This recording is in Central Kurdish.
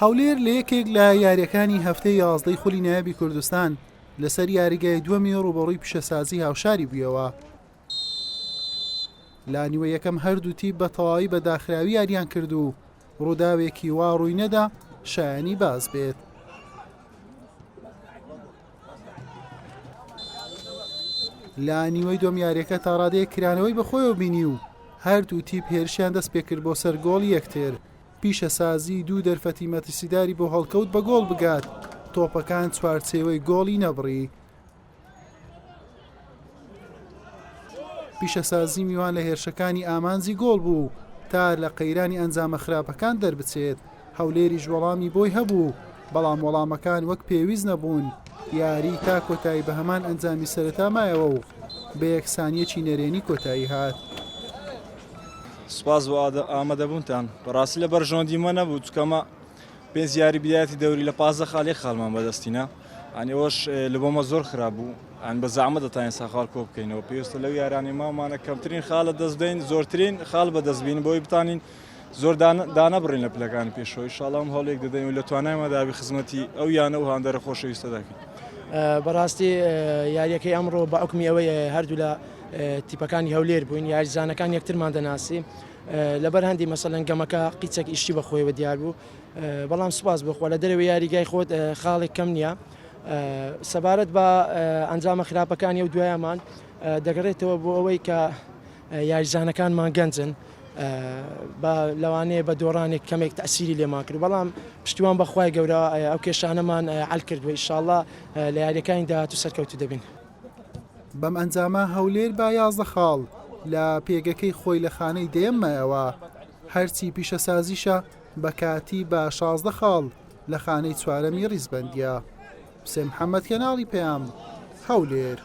هەولێر لە یەکێک لە یاریەکانی هەفتەی 11 خولی نایابی کوردستان لەسەر یاریگای دووەمی ڕوبەڕووی پیشەسازی هاوشاری بوویەوە. لا نیوە یەکەم هەردوو تیپ بە تەواوی بە داخراوی یاریان کرد و ڕووداوێکی وا ڕووی نەدا شایانی باز بێت. لا نیوەی دۆم یاریەکە تا ڕادەیە کرانەوەی بەخۆیەوە بینی و هەردوو تیپ هێرشیان دەست پێ کرد بۆ سەر گۆڵی یەکتر. پیشەسازی دوو دەرفەتی مەترسیداری بۆ هەڵکەوت بە گۆڵ بگات، تۆپەکان چوارچێوەی گۆڵی نەبڕی. پیشەسازی میوان لە هێرشەکانی ئامانزی گۆڵ بوو تا لە قەیرانی ئەنجامە خراپەکان دەربچێت. هەولێریش وەڵامی بۆی هەبوو، بەڵام وەڵامەکان وەک پێویست نەبوون. یاری تا کۆتایی بە هەمان ئەنجامی سەرەتا مایەوە و بە یەکسانیەکی نەرێنی کۆتایی هات. سوپاس بۆ ئامادەبوونتان. بەڕاستی لە بەرژۆندیمە نەبوو، چکەمە پێنج یاری بدایەتی دەوری لە 15 خاڵی خاڵمان بەدەستینە. ئەوەش لە بۆمە زۆر خراپ بوو، بە زەحمەت دەتانین ساخاڵ کۆ بکەینەوە. پێویستە لەو یارانی مامانە کەمترین خاڵە دەست بدەین، زۆرترین خاڵ بەدەستبین بۆی بتانین زۆر دانەبڕین لە پلەکانی پێشەوە. ئینشاڵڵا هەوڵێک دەدەین و لە توانایمە دابی خزمەتی ئەو یانە و هاندەرە خۆشەویستە دەکەین. بەڕاستی یاریەکەی ئەمڕۆ بە ئەوکمی ئەوەی هەردوو لە تیپەکانی هەولێر بووین، یاریزانەکان یەکترمان دەناسی. لەبەر هەندی مەسەڵەن گەمەکە قیچێک ئیشتی بەخۆیەوە دیار بوو، بەڵام سوپاس بخوا لە دەرەوەی یاریگای خۆت خاڵێک کەم نییە. سەبارەت بە ئەنجامە خراپەکانی ئەو دوایەمان دەگەڕێتەوە بۆ ئەوەی کە یاریزانەکانمان گەنجن، لەوانەیە بە دۆڕانێک کەمێک تەسیری لێمان کرد، بەڵام پشتیوان بەخوای گەورە ئەو کێشانەمان حەل کردووە. ئینشاڵڵا لە یاریەکانی داهاتوو سەرکەوتو دەبین. بەم ئەنجامە هەولێر با 11 خاڵ لە پێگەکەی خۆی لە خانەی دێممایەوە، هەرچی پیشەسازیشە بە کاتی بە 16 خاڵ لە خانەی چوارەمی ڕیزبەندیە. حسێن محەممەد کەناڵی پێیام، هەولێر.